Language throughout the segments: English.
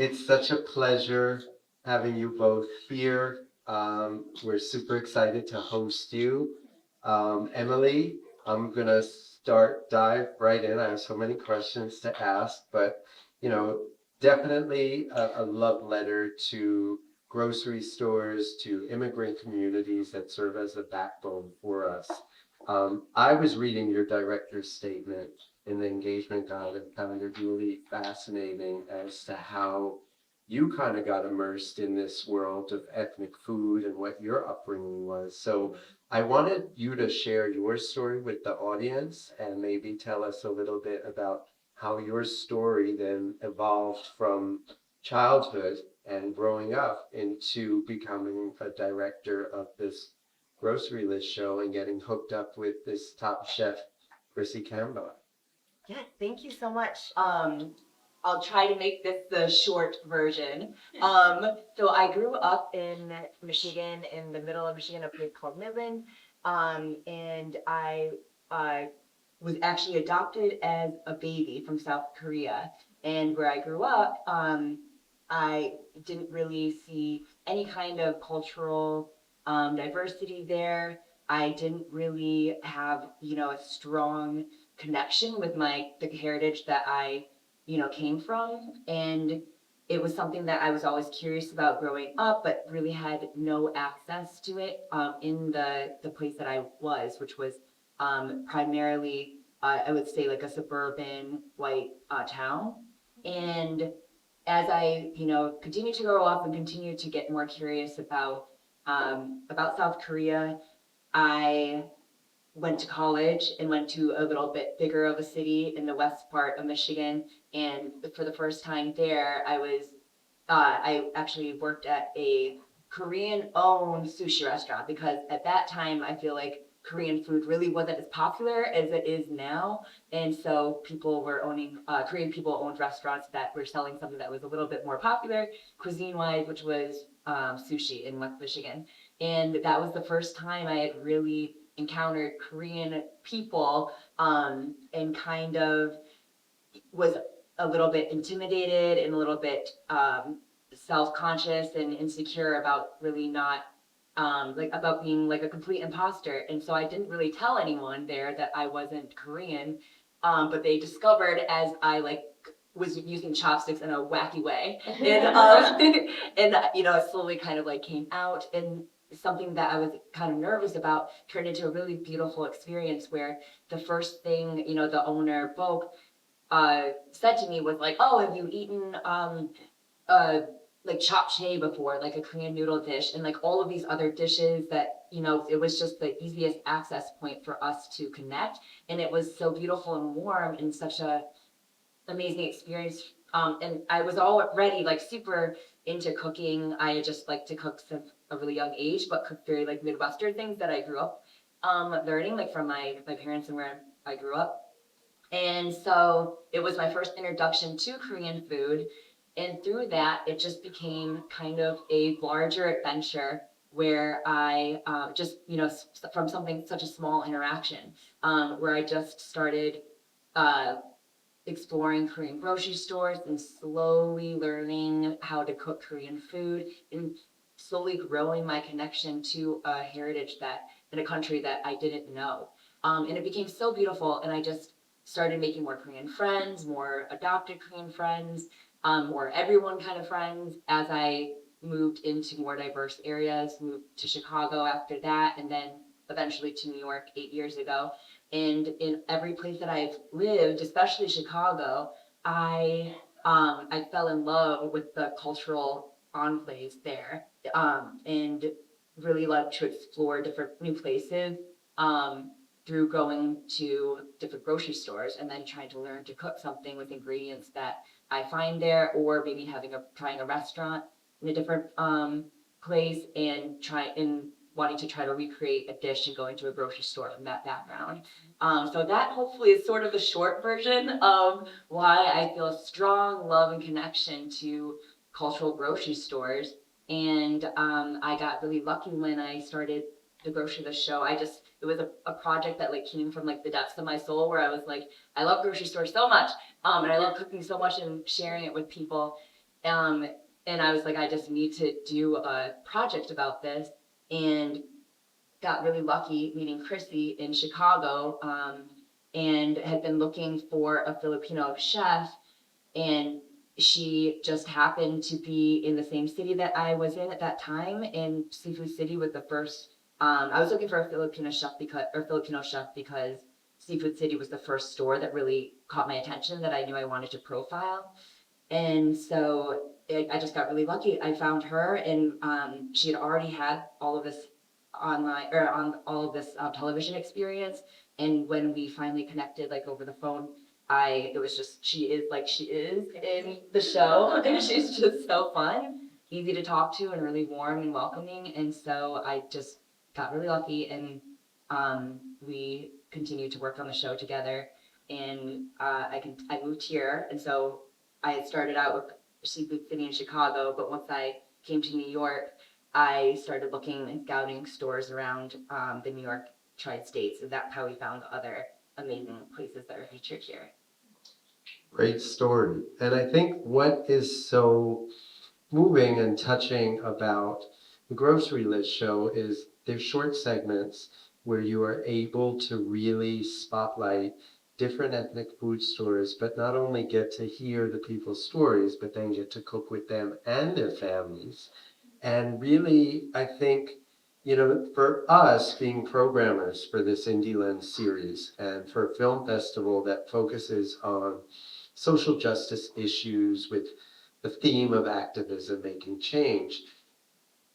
It's such a pleasure having you both here. We're super excited to host you. Emily, I'm gonna dive right in. I have so many questions to ask, but you know, definitely a love letter to grocery stores, to immigrant communities that serve as a backbone for us. I was reading your director's statement in the engagement guide and found it really fascinating as to how you kind of got immersed in this world of ethnic food and what your upbringing was. So I wanted you to share your story with the audience and maybe tell us a little bit about how your story then evolved from childhood and growing up into becoming a director of this grocery list show and getting hooked up with this top chef, Chrissy Camba. Yes, thank you so much. I'll try to make this the short version. So I grew up in Michigan, in the middle of Michigan, a place called Midland, and I uh, was actually adopted as a baby from South Korea. And where I grew up, I didn't really see any kind of cultural diversity there. I didn't really have, a strong connection with the heritage that I, came from. And it was something that I was always curious about growing up, but really had no access to it in the place that I was, which was primarily, I would say, like a suburban white town. And as I, continued to grow up and continued to get more curious about South Korea, I went to college and went to a little bit bigger of a city in the west part of Michigan. And for the first time there, I actually worked at a Korean owned sushi restaurant because at that time, I feel like Korean food really wasn't as popular as it is now. And so people were owning, Korean people owned restaurants that were selling something that was a little bit more popular cuisine wise, which was sushi in West Michigan. And that was the first time I had really encountered Korean people and kind of was a little bit intimidated and a little bit self-conscious and insecure about really not like about being like a complete imposter. And so I didn't really tell anyone there that I wasn't Korean, but they discovered as I like was using chopsticks in a wacky way, and and it slowly kind of like came out, and something that I was kind of nervous about turned into a really beautiful experience where the first thing the owner Boke said to me was like, "Oh, have you eaten uh like japchae before, like a Korean noodle dish, and like all of these other dishes that it was just the easiest access point for us to connect, and it was so beautiful and warm and such a amazing experience. And I was already like super into cooking. I just like to cook since a really young age, but cook very like Midwestern things that I grew up learning like from my parents and where I grew up. And so it was my first introduction to Korean food. And through that, it just became kind of a larger adventure where I just, from something such a small interaction, where I just started uh, exploring Korean grocery stores and slowly learning how to cook Korean food and slowly growing my connection to a heritage that in a country that I didn't know. And it became so beautiful, and I just started making more Korean friends, more adopted Korean friends, more everyone kind of friends as I moved into more diverse areas, moved to Chicago after that, and then eventually to New York 8 years ago. And in every place that I've lived, especially Chicago, I fell in love with the cultural enclaves there, and really love to explore different new places through going to different grocery stores and then trying to learn to cook something with ingredients that I find there, or maybe trying a restaurant in a different place and wanting to try to recreate a dish and going to a grocery store from that background. So that hopefully is sort of the short version of why I feel a strong love and connection to cultural grocery stores. And I got really lucky when I started the grocery list show. It was a project that like came from like the depths of my soul, where I was like, I love grocery stores so much, and I love cooking so much and sharing it with people. And I was like, I just need to do a project about this, and got really lucky meeting Chrissy in Chicago, and had been looking for a Filipino chef, and she just happened to be in the same city that I was in at that time, and Seafood City was the first. I was looking for a Filipino chef because Seafood City was the first store that really caught my attention that I knew I wanted to profile. And so I just got really lucky. I found her, and she had already had all of this online or on all of this television experience. And when we finally connected, like over the phone, it was just she is like she is in the show, and she's just so fun, easy to talk to, and really warm and welcoming. And so I just got really lucky, and we continued to work on the show together. And I moved here, and so I had started out with Seafood City in Chicago, but once I came to New York, I started looking and scouting stores around the New York tri-states, and that's how we found other amazing places that are featured here. Great story. And I think what is so moving and touching about the grocery list show is there's short segments where you are able to really spotlight different ethnic food stores, but not only get to hear the people's stories, but then get to cook with them and their families. And really, I think, for us being programmers for this Indie Lens series and for a film festival that focuses on social justice issues with the theme of activism making change,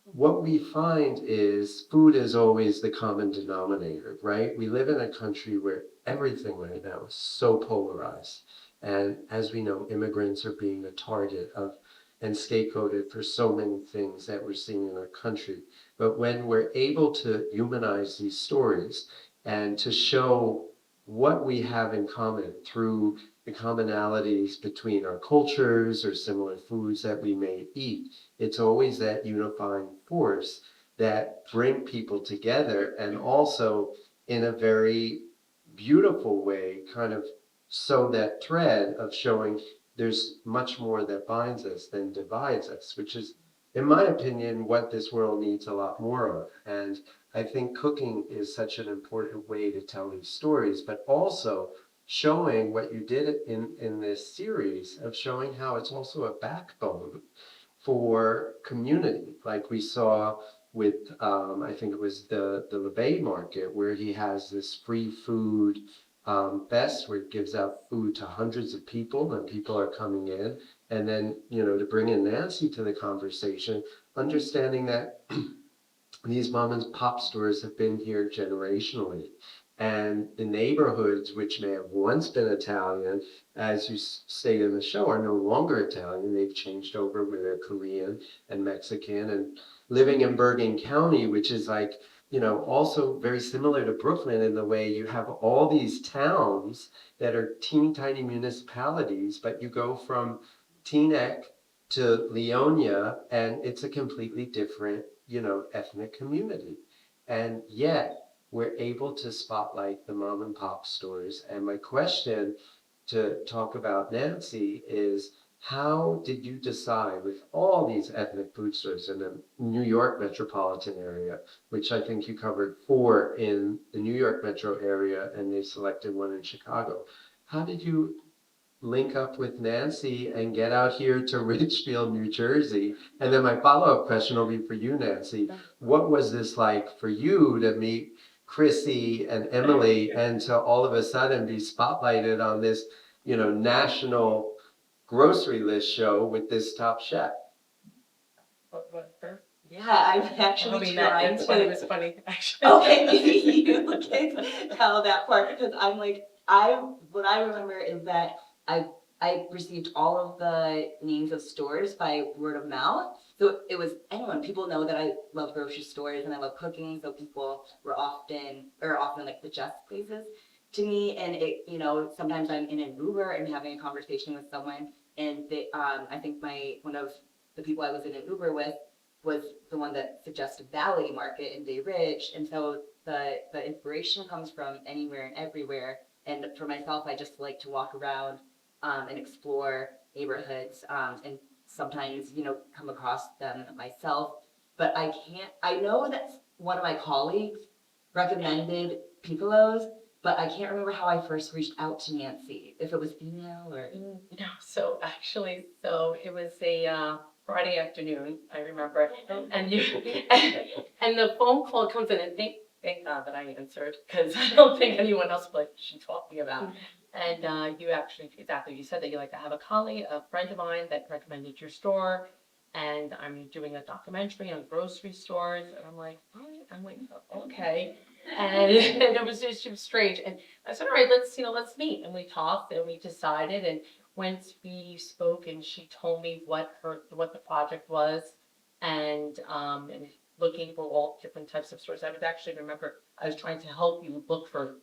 what we find is food is always the common denominator, right? We live in a country where everything right now is so polarized. And as we know, immigrants are being the target of and scapegoated for so many things that we're seeing in our country. But when we're able to humanize these stories and to show what we have in common through the commonalities between our cultures or similar foods that we may eat, it's always that unifying force that bring people together, and also in a very beautiful way kind of sew that thread of showing there's much more that binds us than divides us, which is, in my opinion, what this world needs a lot more of. And I think cooking is such an important way to tell these stories, but also showing what you did in this series of showing how it's also a backbone for community, like we saw with I think it was the LeBay market, where he has this free food fest where it gives out food to hundreds of people, and people are coming in. And then, to bring in Nancy to the conversation, understanding that these mom and pop stores have been here generationally. And the neighborhoods, which may have once been Italian, as you state in the show, are no longer Italian. They've changed over with their Korean and Mexican. And living in Bergen County, which is like, also very similar to Brooklyn in the way you have all these towns that are teeny tiny municipalities, but you go from Teaneck to Leonia, and it's a completely different, ethnic community. And yet we're able to spotlight the mom and pop stores. And my question to talk about Nancy is, how did you decide with all these ethnic food stores in the New York metropolitan area, which I think you covered 4 in the New York metro area, and they selected 1 in Chicago. How did you link up with Nancy and get out here to Richfield, New Jersey? And then my follow-up question will be for you, Nancy. What was this like for you to meet Chrissy and Emily and to all of a sudden be spotlighted on this, national grocery list show with this top chef? Yeah, I'm actually trying to. It was funny, actually. Okay, maybe you can tell that part, because I'm like, what I remember is that I received all of the names of stores by word of mouth. So it was anyone. People know that I love grocery stores and I love cooking, so people were often like the just places to me. And sometimes I'm in an Uber and having a conversation with someone, and I think one of the people I was in an Uber with was the one that suggested Valley Market in Bay Ridge. And so the inspiration comes from anywhere and everywhere. And for myself, I just like to walk around and explore neighborhoods and sometimes, come across them myself, but I know that one of my colleagues recommended Piccolos, but I can't remember how I first reached out to Nancy, if it was email or. No, so actually, it was a Friday afternoon, I remember, and you, and the phone call comes in, and thank God that I answered, because I don't think anyone else would, she talked me about. And you actually, exactly, you said that you like to have a colleague, a friend of mine that recommended your store, and I'm doing a documentary on grocery stores, and I'm like, okay. And it was just strange, and I said, all right, let's meet. And we talked and we decided. And once we spoke and she told me what the project was and looking for all different types of stores. I would actually remember I was trying to help you look for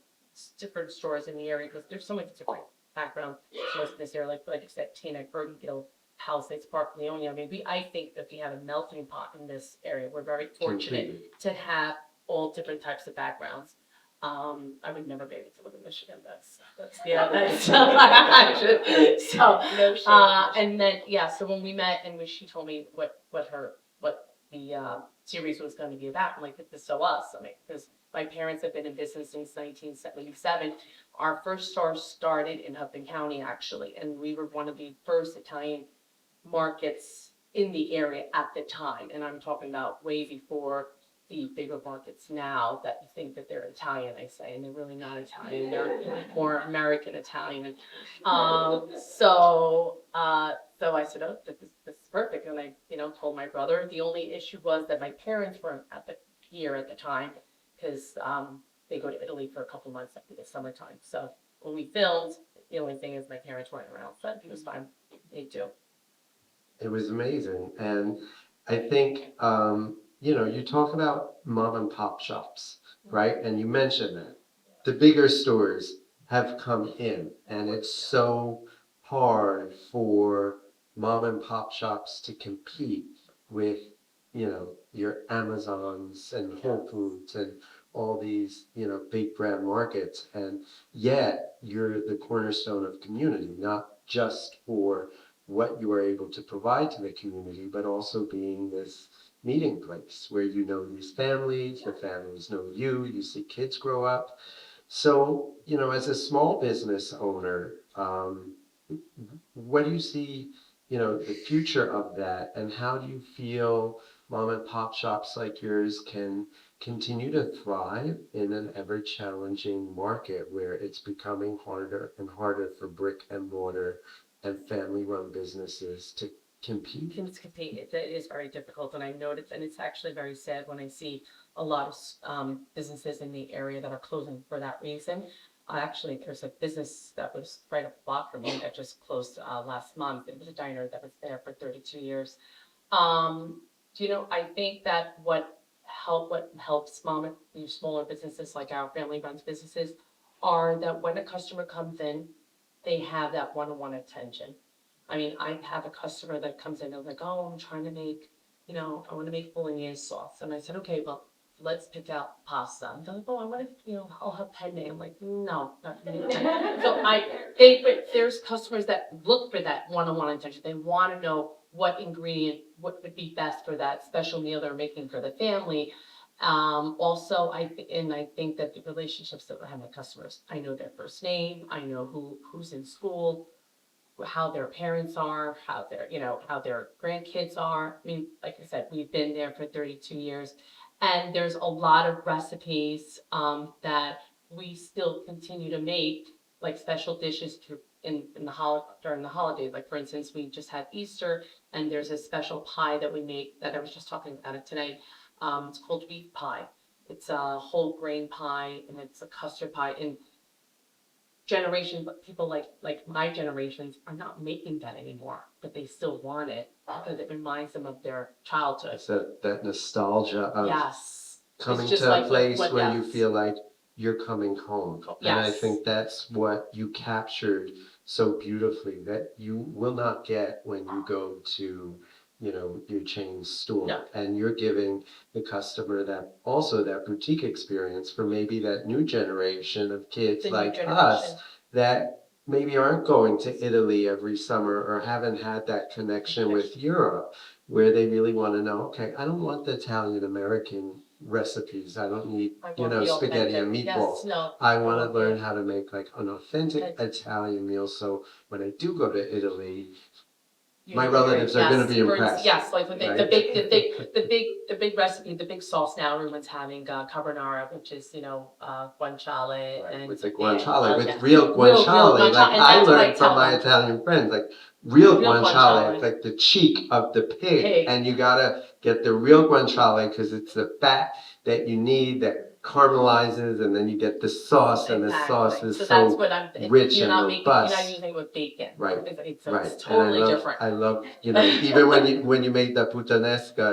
different stores in the area because there's so many different background stores in this area. Like I said, Tina, Gill, Palisades Park, Leonia. I mean, I think that we have a melting pot in this area. We're very fortunate to have all different types of backgrounds. I would never be able to live in Michigan. That's so. No shame. And then so when we met and she told me what the series was going to be about, I'm like, this is so us. I mean, because my parents have been in business since 1977. Our first store started in Hudson County actually, and we were one of the first Italian markets in the area at the time. And I'm talking about way before the bigger markets now that you think that they're Italian, I say, and they're really not Italian. They're more American Italian. So I said, oh, this is perfect. And I, told my brother. The only issue was that my parents weren't here at the time because they go to Italy for a couple months after the summertime. So when we filmed, the only thing is my parents weren't around, but it was fine. They do. It was amazing. And I think, you talk about mom and pop shops, right? And you mentioned that the bigger stores have come in, and it's so hard for mom and pop shops to compete with, your Amazons and Whole Foods and all these, big brand markets. And yet you're the cornerstone of community, not just for what you are able to provide to the community, but also being this meeting place where you know these families, the families know you, you see kids grow up. So, as a small business owner, what do you see, the future of that, and how do you feel mom and pop shops like yours can continue to thrive in an ever challenging market where it's becoming harder and harder for brick and mortar and family run businesses to compete? It is very difficult, and I noticed, and it's actually very sad when I see a lot of businesses in the area that are closing for that reason. Actually, there's a business that was right up the block from me that just closed last month. It was a diner that was there for 32 years. I think that what helps these smaller businesses like our family runs businesses are that when a customer comes in, they have that one-on-one attention. I mean, I have a customer that comes in and like, oh, I'm trying to make, I want to make bolognese sauce. And I said, okay, well, let's pick out pasta. And they're like, oh, I want to, I'll have penne. I'm like, no, not really. So but there's customers that look for that one-on-one attention. They want to know what ingredient, what would be best for that special meal they're making for the family. Also, I think that the relationships that I have with customers, I know their first name, I know who's in school, how their parents are, how their grandkids are. I mean, like I said, we've been there for 32 years, and there's a lot of recipes that we still continue to make, like special dishes during the holidays. Like for instance, we just had Easter, and there's a special pie that we make that I was just talking about it tonight. It's called wheat pie. It's a whole grain pie, and it's a custard pie. And people like my generations are not making that anymore, but they still want it because it reminds them of their childhood. It's that nostalgia of Yes. coming just to like a place where you yes. feel like you're coming home. And I Yes. think that's what you captured so beautifully, that you will not get when you go to, your chain store. No. And you're giving the customer that boutique experience for maybe that new generation of kids like us that maybe aren't going to Italy every summer or haven't had that connection with Europe, where they really want to know, okay, I don't want the Italian American recipes. I don't need, I you want know, the spaghetti and authentic. meatballs. Yes, no. I want to want learn the- how to make like an authentic Italian meal. So when I do go to Italy, my relatives are gonna be impressed. Yes, like the right? big recipe, the big sauce now, everyone's having carbonara, which is, guanciale Right, and. with the guanciale, with yeah. real Real guanciale, like and I that's what I learned from tell my them. Italian friends, like real Real guanciale, guanciale. it's like the cheek of the pig, Pig. and you gotta get the real guanciale because it's the fat that you need that caramelizes, and then you get the sauce, and the sauce is So that's so what I'm, rich you're and not making, you're not robust. using it with bacon. Right, It's right. it's totally different. I love, even when you make the puttanesca,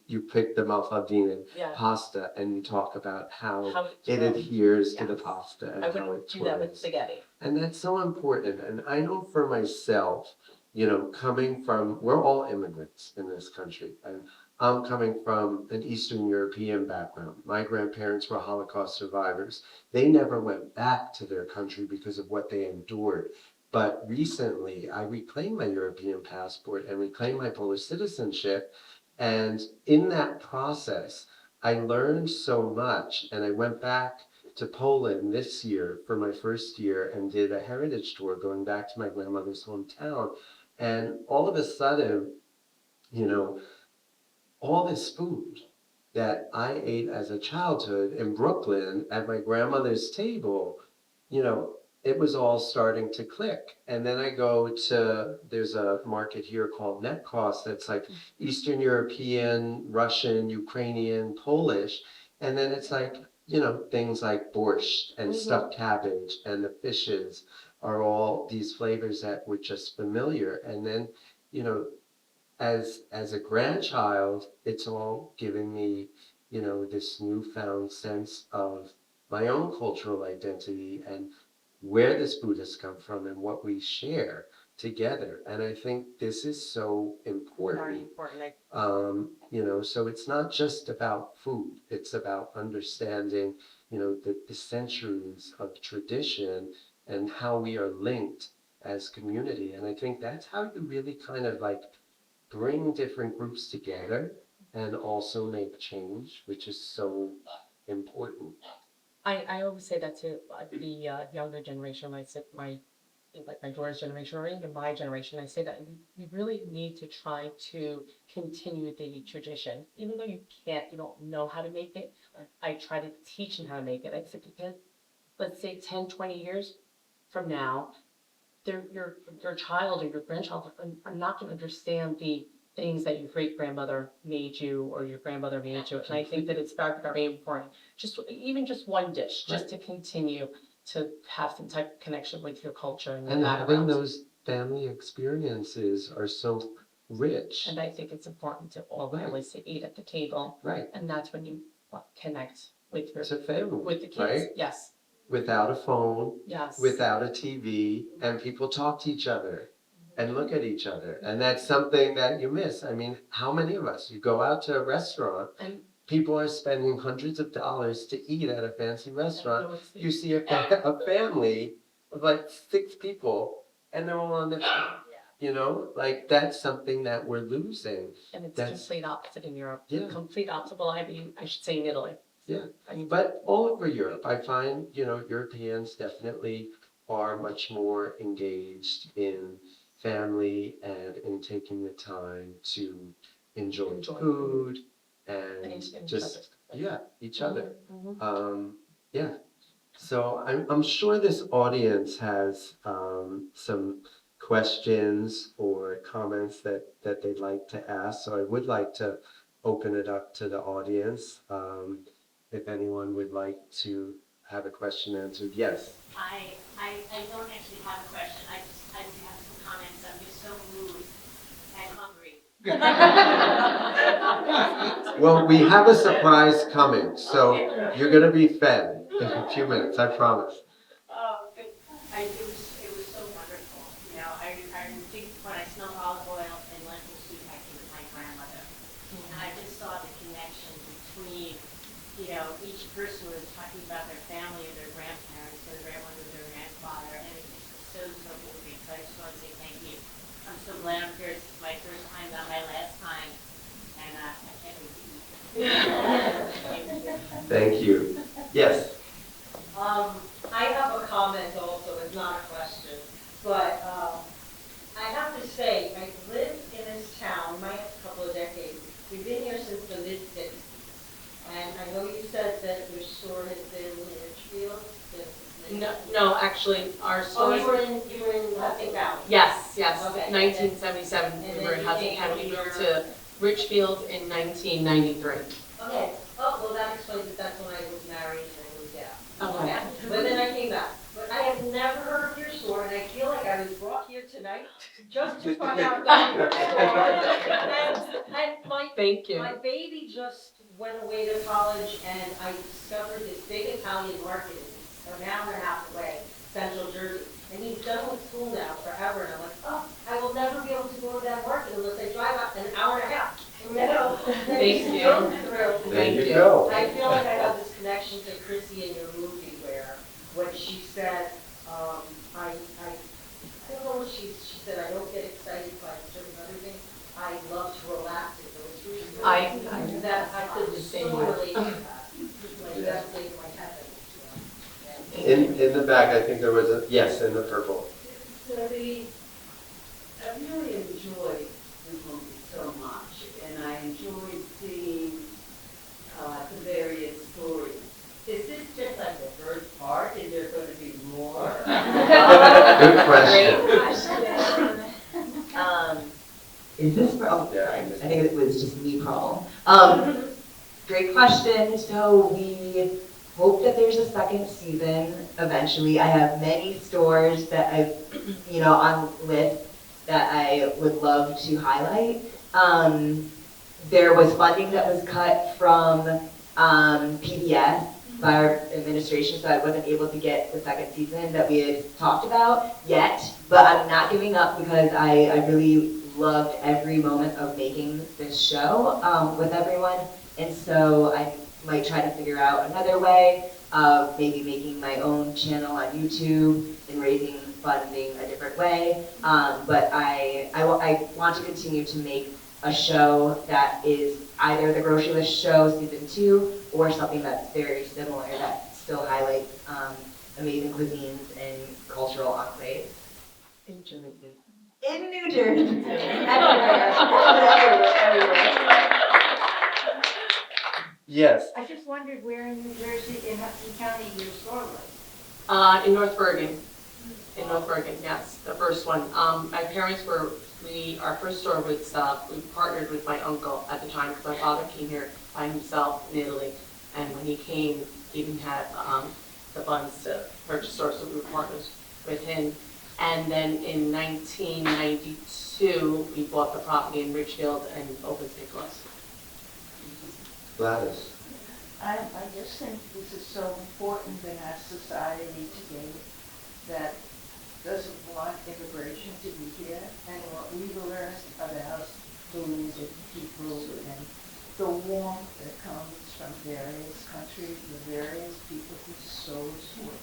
you pick the malfadine Yeah. pasta and you talk about how How it it's adheres to the Yes. pasta and I how wouldn't it do that with twirls. spaghetti. And that's so important. And I know for myself, coming from, we're all immigrants in this country. And I'm coming from an Eastern European background. My grandparents were Holocaust survivors. They never went back to their country because of what they endured. But recently, I reclaimed my European passport and reclaimed my Polish citizenship. And in that process, I learned so much. And I went back to Poland this year for my first year and did a heritage tour going back to my grandmother's hometown. And all of a sudden, you know, all this food that I ate as a childhood in Brooklyn at my grandmother's table, you know, it was all starting to click. And then I go to, there's a market here called Net Cost that's like Eastern European, Russian, Ukrainian, Polish. And then it's like, things like borscht and stuffed cabbage and the fishes are all these flavors that were just familiar. And then, you know, as a grandchild, it's all giving me, this newfound sense of my own cultural identity and where this food has come from and what we share together. And I think this is so Very important. important. So it's not just about food, it's about understanding, the centuries of tradition and how we are linked as community. And I think that's how you really kind of like bring different groups together and also make change, which is so important. I always say that to the younger generation. I said my daughter's generation or even my generation. I say that we really need to try to continue the tradition, even though you don't know how to make it. I try to teach them how to make it. I said because let's say 10, 20 years from now, your child or your grandchild are not going to understand the things that your great grandmother made you or your grandmother made you. And I think that it's very, very important. Just one dish, just to continue to have some type of connection with your culture and your And having background. those family experiences are so rich. And I think it's important to all Right. families to eat at the table, Right. and that's when you connect with It's a family, with the kids. right? Yes, Without a phone, yes. without a TV, and people talk to each other and look at each other. And that's something that you miss. I mean, how many of us, you go out to a restaurant, And people are spending hundreds of dollars to eat at a fancy restaurant. so it's- You see a family of like 6 people and they're all on their phone. Like that's something that we're losing. And it's That's- complete opposite in Europe. Yeah. Complete opposite. Well, I should say in Italy. Yeah. I mean, But all over Europe, I find, Europeans definitely are much more engaged in family and in taking the time to enjoy food and each just, each other. Mhm. Yeah. So I'm sure this audience has some questions or comments that they'd like to ask. So I would like to open it up to the audience. If anyone would like to have a question answered, yes. I don't actually have a question. I just have some comments. I'm just so moved and hungry. Well, we have a surprise coming, so you're gonna be fed in a few minutes, I promise. Oh, good. It was so wonderful. I think when I smell olive oil and lentil soup, I think of my grandmother. And I just saw the connection between, each person was talking about their family and their grandparents, their grandmother, their grandfather, and it was just so some Lamperts, my first time, not my last time, and I can't wait. Thank you. Yes. I have a comment also, it's not a question, but I have to say, I've lived in this town, my couple of decades. We've been here since the mid-60s. And I know you said that your store has been in Richfield since. No, actually, our store. Oh, you were in Hudson Valley? Yes, Okay. 1977, And we were in then Hudson you County, came we moved here- to Richfield in 1993. Okay, oh, well, that explains it, that's when I was married and I moved out. Okay. But then I came back. But I have never heard of your store, and I feel like I was brought here tonight just to find out about your store. And Thank you. my baby just went away to college, and I discovered this big Italian market an hour and a half away, Central Jersey. And he's done with school now forever, and I'm like, oh, I will never be able to go to that market unless I drive out an hour and a half. No. Thank you. So thrilled. There you go. I feel like I have this connection to Chrissy in your movie where when she said, I don't know what she said, I don't get excited by certain other things. I love to relax. It was really that I could so relate to that. Like that's like my heaven. In the back, I think there was a, yes, in the purple. So I really enjoyed the movie so much, and I enjoyed seeing the various stories. Is this just like the first part? Is there going to be more? Good question. Great question. Is this for, oh, Yeah. I think it was just me problem. Great question. So we hope that there's a second season eventually. I have many stores that I've, on list that I would love to highlight. There was funding that was cut from PBS by our administration, so I wasn't able to get the second season that we had talked about yet, but I'm not giving up because I really loved every moment of making this show with everyone, and so I might try to figure out another way of maybe making my own channel on YouTube and raising funding a different way, but I want to continue to make a show that is either the Grocery List Show Season 2 or something that's very similar that still highlights amazing cuisines and cultural enclaves. In Jersey. In New Jersey. Everywhere. Yes. I just wondered where in New Jersey, in Hudson County, your store was. In North Bergen. In North Bergen, yes, the first one. My parents were, our first store was, we partnered with my uncle at the time because my father came here by himself in Italy. And when he came, he didn't have the funds to purchase stores, so we were partners with him. And then in 1992, we bought the property in Richfield and opened Piccolo-Velardo. Gladys. I just think this is so important in our society today that doesn't want immigration to be here, and what we've learned about food and people and the warmth that comes from various countries, the various people who so sweet.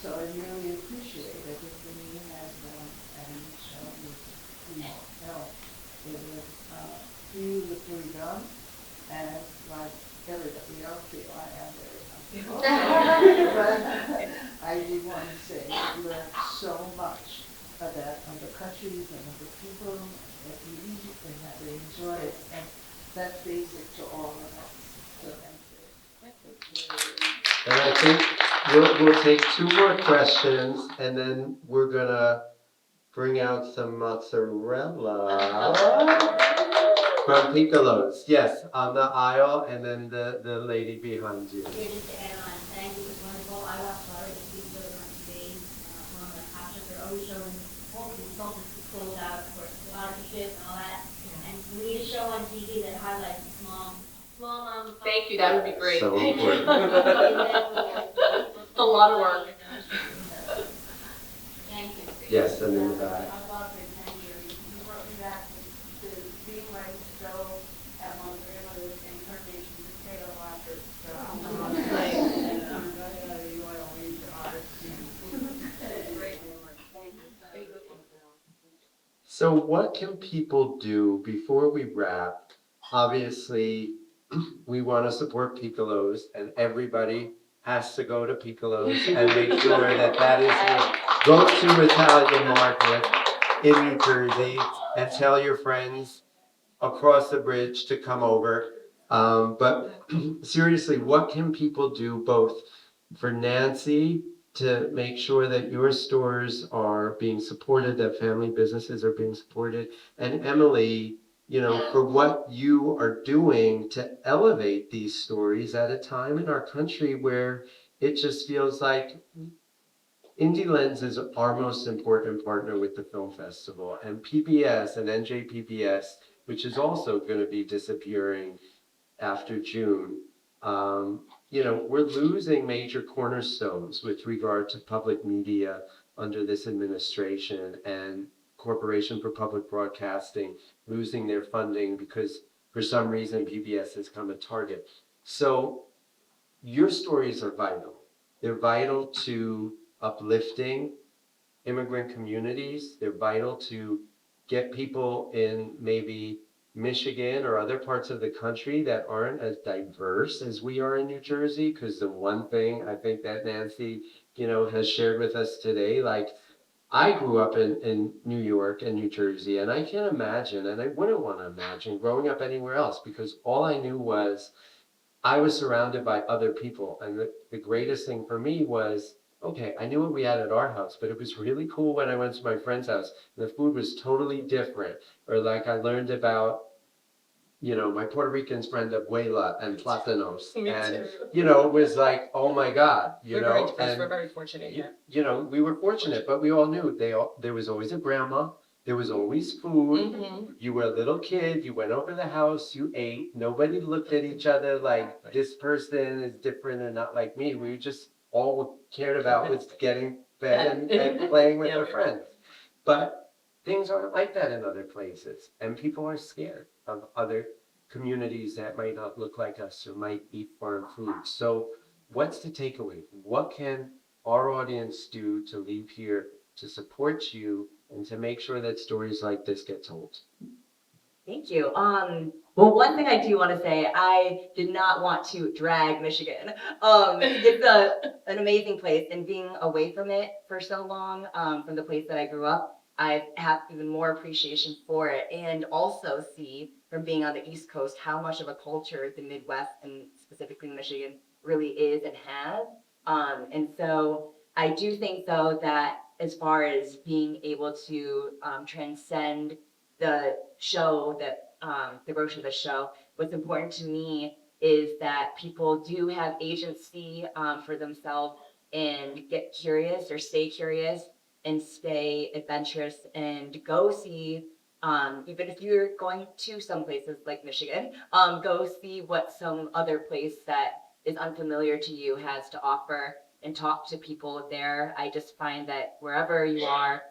So I really appreciate everything you have done and shown me help. It was beautifully done, and like everybody else here, I am very happy. But I do want to say I learned so much about other countries and other people that we eat and that we enjoy it, and that's basic to all of us. So thank you. And I think we'll take two more questions, and then we're gonna bring out some mozzarella from Piccolo's. Yes, on the aisle, and then the lady behind you. Here just to add on, thank you, it was wonderful. I watched a lot of the people that were on stage, one of the captions, they're always showing all the consultants who sold out, of course, sponsorship and all that. And we need a show on TV that highlights the small Thank you, that would be great. So important. It's a lot of work. Thank you. Yes, and in the back. I love it, thank you. You brought me back to being ready to go at my grandmother's incarnation potato locker. So I'm going to say, and I'm running out of the oil, we need to honor. Great memory. Thank you. So what can people do before we wrap? Obviously, we want to support Piccolos, and everybody has to go to Piccolo's and make sure that that is your go-to Italian market in New Jersey, and tell your friends across the bridge to come over. But seriously, what can people do both for Nancy to make sure that your stores are being supported, that family businesses are being supported, and Emily, for what you are doing to elevate these stories at a time in our country where it just feels like Indie Lens is our most important partner with the film festival, and PBS and NJPBS, which is also going to be disappearing after June. We're losing major cornerstones with regard to public media under this administration, and Corporation for Public Broadcasting losing their funding because for some reason PBS has come a target. So your stories are vital. They're vital to uplifting immigrant communities. They're vital to get people in maybe Michigan or other parts of the country that aren't as diverse as we are in New Jersey. Because the one thing I think that Nancy, has shared with us today, like I grew up in New York and New Jersey, and I can't imagine, and I wouldn't want to imagine growing up anywhere else because all I knew was I was surrounded by other people. And the greatest thing for me was, okay, I knew what we had at our house, but it was really cool when I went to my friend's house and the food was totally different. Or like I learned about, my Puerto Rican friend Abuela and Platanos. Me And, too. it was like, oh my God, We're very fortunate here. we were fortunate, but we all knew there was always a grandma, there was always food. Mhm. You were a little kid, you went over the house, you ate, nobody looked at each other like this person is different and not like me. We just all cared about was getting fed and playing with our friends. But things aren't like that in other places, and people are scared of other communities that might not look like us or might eat foreign food. So what's the takeaway? What can our audience do to leave here to support you and to make sure that stories like this get told? Thank you. Well, one thing I do want to say, I did not want to drag Michigan. It's an amazing place, and being away from it for so long, from the place that I grew up, I have even more appreciation for it, and also see from being on the East Coast how much of a culture the Midwest and specifically Michigan really is and has. And so I do think though that as far as being able to transcend the show that the growth of the show, what's important to me is that people do have agency for themselves and get curious or stay curious and stay adventurous and go see, even if you're going to some places like Michigan, go see what some other place that is unfamiliar to you has to offer and talk to people there. I just find that wherever you are,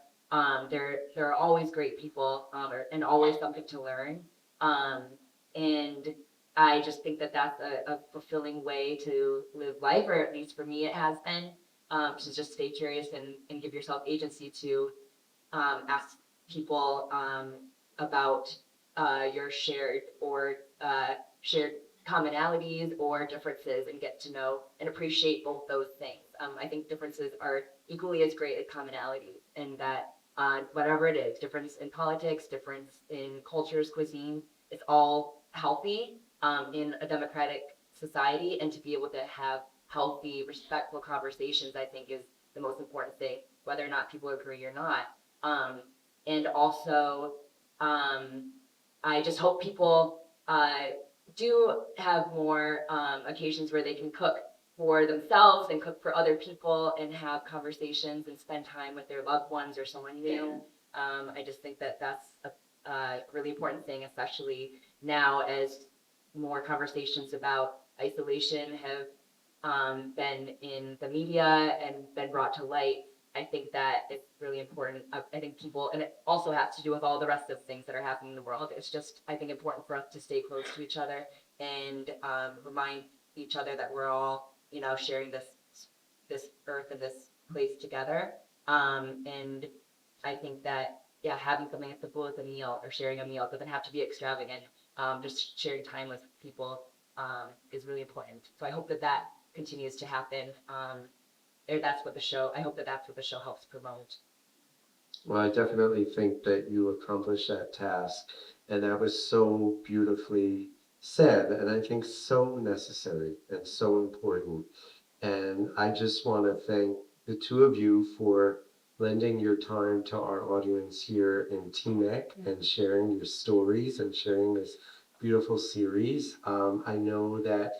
there are always great people, and always something to learn. And I just think that that's a fulfilling way to live life, or at least for me, it has been, to just stay curious and give yourself agency to ask people about your shared commonalities or differences, and get to know and appreciate both those things. I think differences are equally as great as commonalities, and that whatever it is, difference in politics, difference in cultures, cuisine, it's all healthy in a democratic society, and to be able to have healthy, respectful conversations, I think is the most important thing, whether or not people agree or not. And also, I just hope people do have more occasions where they can cook for themselves and cook for other people and have conversations and spend time with their loved ones or someone new. I just think that that's a really important thing, especially now as more conversations about isolation have been in the media and been brought to light. I think that it's really important. I think people, and it also has to do with all the rest of things that are happening in the world. It's just, I think, important for us to stay close to each other and remind each other that we're all, sharing this earth and this place together. And I think that yeah, having something as simple as a meal or sharing a meal doesn't have to be extravagant. Just sharing time with people is really important. So I hope that that continues to happen. Or that's what the show. I hope that that's what the show helps promote. Well, I definitely think that you accomplished that task, and that was so beautifully said, and I think so necessary and so important. And I just want to thank the two of you for lending your time to our audience here in TMEC and sharing your stories and sharing this beautiful series. I know that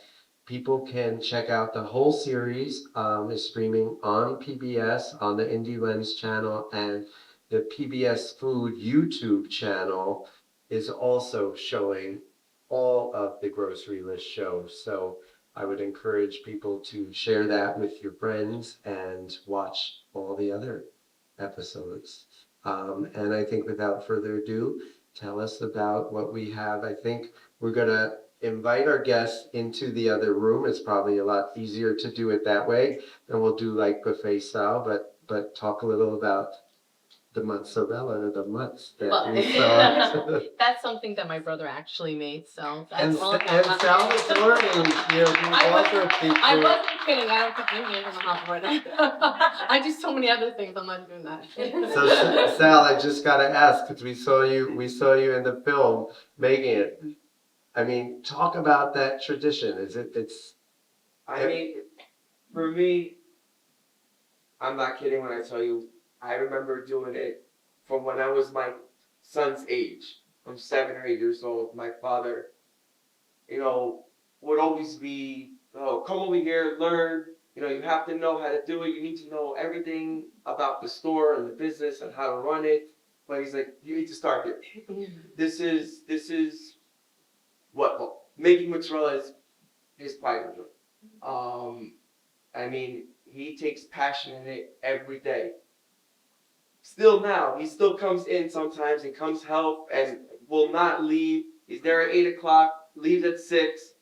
people can check out the whole series. Is streaming on PBS on the Indie Lens channel, and the PBS Food YouTube channel is also showing all of the grocery list shows. So I would encourage people to share that with your friends and watch all the other episodes. And I think without further ado, tell us about what we have. I think we're going to invite our guests into the other room. It's probably a lot easier to do it that way, and we'll do like buffet style, but talk a little about the mozzarella, the mutts that Well, we saw. that's something that my brother actually made, so And, that's all. and Salvatore, you know, he also I featured. wasn't kidding. I don't put your hands on the hot for that. I do so many other things. I'm not doing that. So Sal, I just gotta ask, because we saw you in the film making it. I mean, talk about that tradition. It's I mean, for me, I'm not kidding when I tell you, I remember doing it from when I was my son's age, from 7 or 8 years old. My father, would always be, oh, come over here, learn. You have to know how to do it. You need to know everything about the store and the business and how to run it. But he's like, you need to start here. This is what making mozzarella is his private joy. I mean, he takes passion in it every day. Still now, he still comes in sometimes and comes help and will not leave. He's there at 8 o'clock, leaves at 6,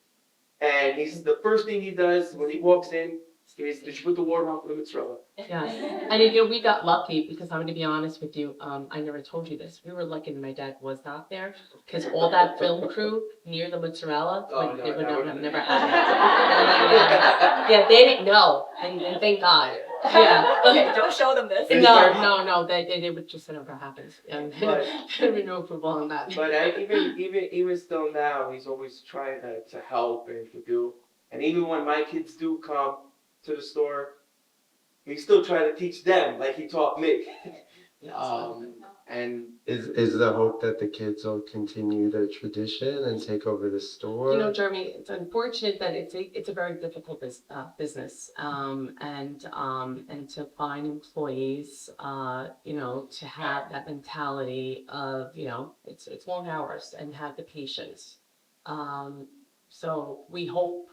and the first thing he does when he walks in is, did you put the water on for the mozzarella? Yes, and we got lucky because I'm going to be honest with you. I never told you this. We were lucky that my dad was not there because all that film crew near the mozzarella, they would have never had it. Yeah, they didn't know, and thank God. Yeah. Okay, don't show them this. No, they would just never happen. And But- there'd be no approval on that. But even still now, he's always trying to help and to do. And even when my kids do come to the store, he still trying to teach them like he taught me. And is the hope that the kids will continue the tradition and take over the store. You know, Jeremy, it's unfortunate that it's a very difficult business, and to find employees, to have that mentality of, it's long hours and have the patience. So we hope,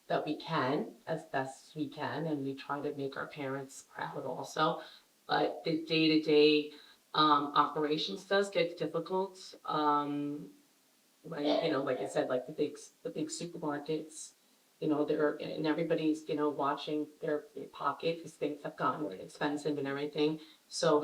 that we can as best we can, and we try to make our parents proud also. But the day-to-day operations does get difficult. When, like I said, like the big supermarkets, and everybody's, watching their pocket because things have gotten expensive and everything. So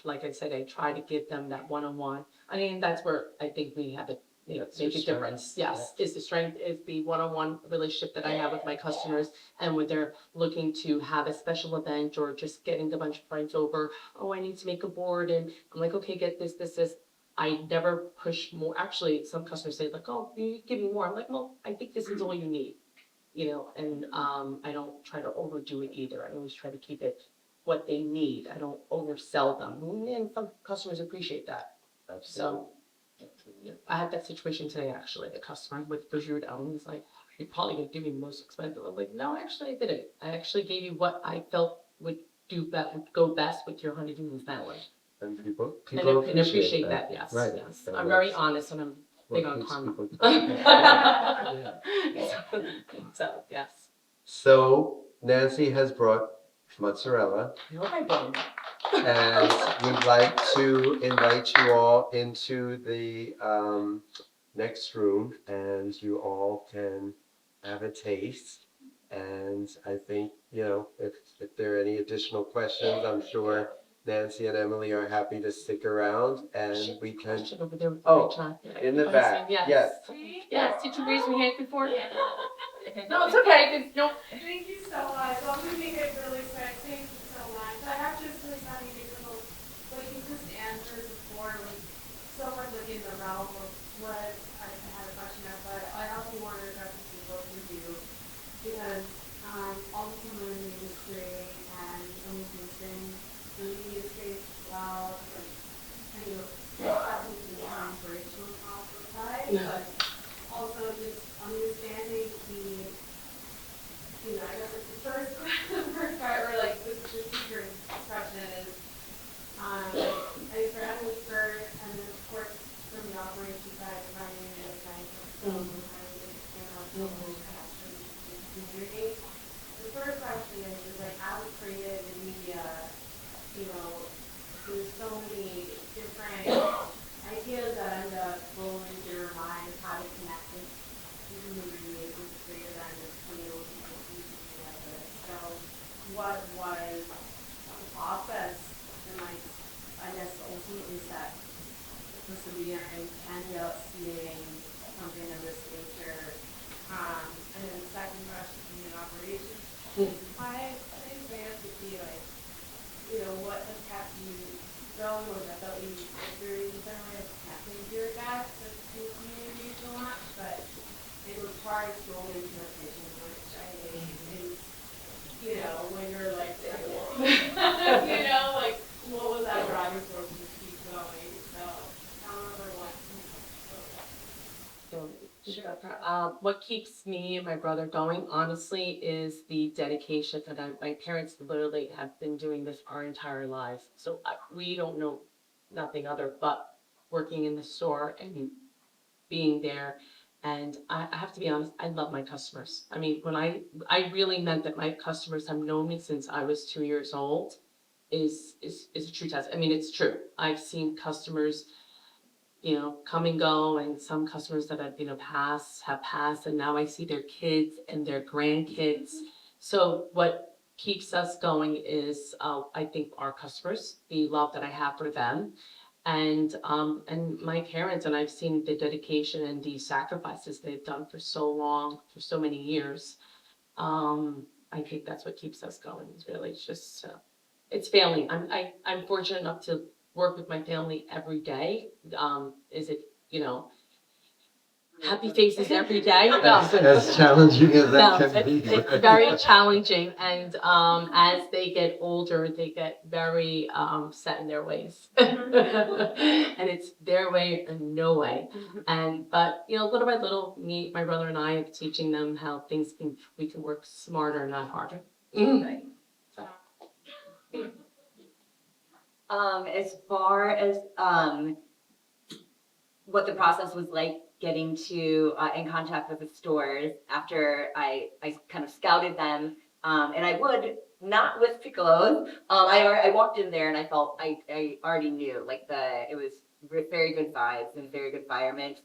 like I said, I try to give them that one-on-one. I mean, that's where I think we have to, make a difference. Yes, is the strength, is the one-on-one relationship that I have with my customers, and when they're looking to have a special event or just getting a bunch of friends over. Oh, I need to make a board, and I'm like, okay, get this. I never push more. Actually, some customers say like, oh, you give me more. I'm like, well, I think this is all you need, and I don't try to overdo it either. I always try to keep it what they need. I don't oversell them, and some customers appreciate that. So I had that situation today, actually. The customer with prosciutto, and he's like, you're probably gonna give me the most expensive. I'm like, no, actually I didn't. I actually gave you what I felt would go best with your honeydew salad. And people And appreciate that, yes. Right. Yes. That I'm very works. honest, and I'm big on Keeps karma. people- So, yes. So Nancy has brought mozzarella, I hope I did. and would like to invite you all into the next room, and you all can have a taste. And I think, if there are any additional questions, I'm sure Nancy and Emily are happy to stick around and we can. Question over there. Oh, John. in the Oh, back, yes. yes. Yes, did you raise your hand before? No, it's okay. No. Thank you so much. I'll make it really quick. Thank you so much. I have just really funny because of what you just answered before was so much within the realm of what I had a question of, but I also wanted to address this both of you because all the people in the industry and in the media space as well, kind of having to be inspirational side, but also just understanding the, I guess it's the first part, or like the speaker's question is, I think for Emily first, and then of course from the operations side, running and the science, community. The first question is like, as a creative in media, there's so many different ideas that end up rolling into your mind of how to connect with the movie with the creative end of people together. So what was the process and I guess ultimately set this to be and ended up seeing something of this nature. And then the second question from the operations. I think fans would be like, what has kept you going, or I felt you experienced differently of connecting with your guys to the community so much, but it was hard to go into the patient, which I think is, when you're like, like what was that driving force to keep going? So however what. What keeps me and my brother going, honestly, is the dedication that my parents literally have been doing this our entire lives. So we don't know nothing other but working in the store and being there. And I have to be honest, I love my customers. I mean, when I really meant that my customers have known me since I was 2 years old is a true test. I mean, it's true. I've seen customers come and go, and some customers that have have passed, and now I see their kids and their grandkids. So what keeps us going is, I think, our customers, the love that I have for them, and my parents, and I've seen the dedication and the sacrifices they've done for so long, for so many years. I think that's what keeps us going. It's really just, it's family. I'm fortunate enough to work with my family every day. Is it, happy faces every day? No. As challenging as that No, can be. it's very challenging, and as they get older, they get very set in their ways, and it's their way or no way. But little by little, my brother and I are teaching them how we can work smarter, not harder. Right. As far as what the process was like getting to in contact with the stores after I kind of scouted them, and I would not with Piccolo's. I walked in there and I felt I already knew like it was very good vibes and very good environment.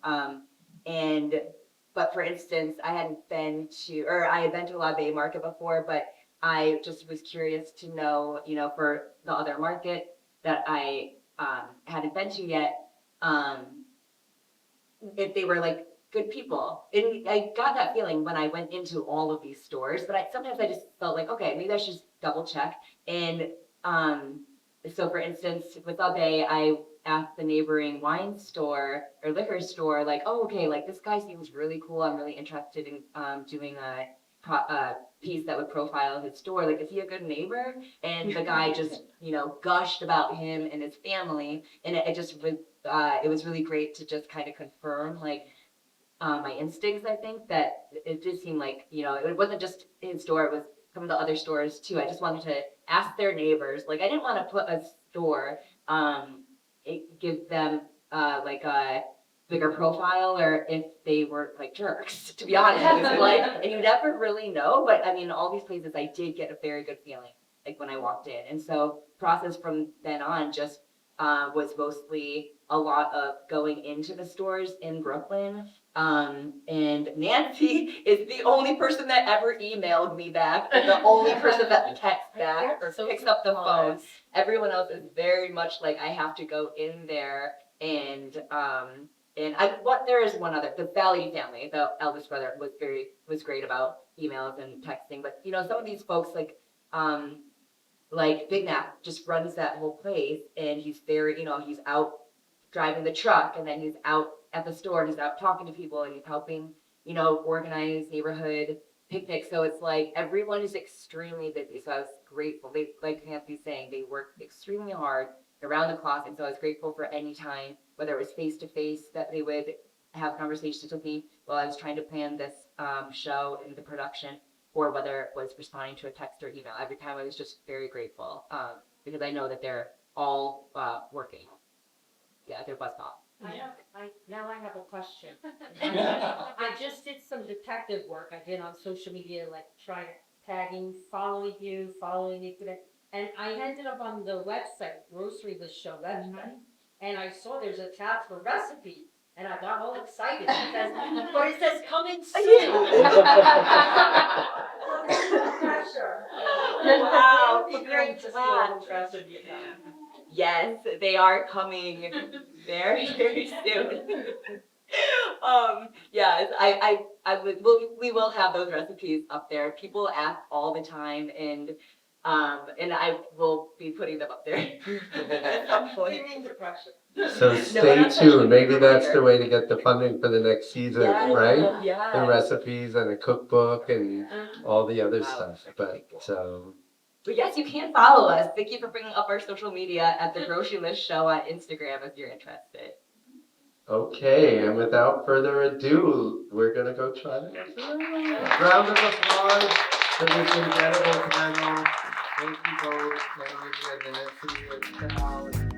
But for instance, I had been to La Bay Market before, but I just was curious to know, for the other market that I hadn't been to yet, if they were like good people. And I got that feeling when I went into all of these stores, but sometimes I just felt like, okay, maybe I should just double check. And so for instance, with Abe, I asked the neighboring wine store or liquor store, like, oh, okay, like this guy seems really cool. I'm really interested in doing a piece that would profile his store. Like, is he a good neighbor? And the guy just, gushed about him and his family. And it was really great to just kind of confirm, like, my instincts. I think that it did seem like, it wasn't just his store, it was some of the other stores too. I just wanted to ask their neighbors. Like, I didn't want to put a store, give them like a bigger profile, or if they were like jerks, to be honest. Like, and you never really know. But I mean, all these places I did get a very good feeling, like when I walked in. And so process from then on just was mostly a lot of going into the stores in Brooklyn. And Nancy is the only person that ever emailed me back, and the only person that texts back or picks up the phone. Everyone else is very much like I have to go in there and there is one other, the Valley family, the eldest brother was great about emails and texting, but some of these folks like Big Mac just runs that whole place, and he's very, he's out driving the truck, and then he's out at the store, and he's out talking to people, and he's helping, organize neighborhood picnics. So it's like everyone is extremely busy. So I was grateful. They, like Nancy's saying, they work extremely hard around the clock, and so I was grateful for any time, whether it was face to face, that they would have conversations with me while I was trying to plan this show and the production, or whether it was responding to a text or email. Every time I was just very grateful because I know that they're all working. Yeah, they're buzzsaw. Now I have a question. I just did some detective work I did on social media, like trying tagging, following you today. And I ended up on the website, Grocery List Show website, and I saw there's a tab for recipes. And I got all excited but it says coming soon. Wow, It would be great to see all those recipes. Yes, they are coming very, very soon. Yes, we will have those recipes up there. People ask all the time, and I will be putting them up there at some point. So stay tuned. Maybe that's the way to get the funding for the next season, Yes, right? yes. The recipes and a cookbook and all the other Wow. stuff. But yes, you can follow us. Thank you for bringing up our social media at the Grocery List Show on Instagram if you're interested. Okay, and without further ado, we're gonna go try the next round. Round of applause for this incredible panel. Thank you both, Emily and Nancy and Cal.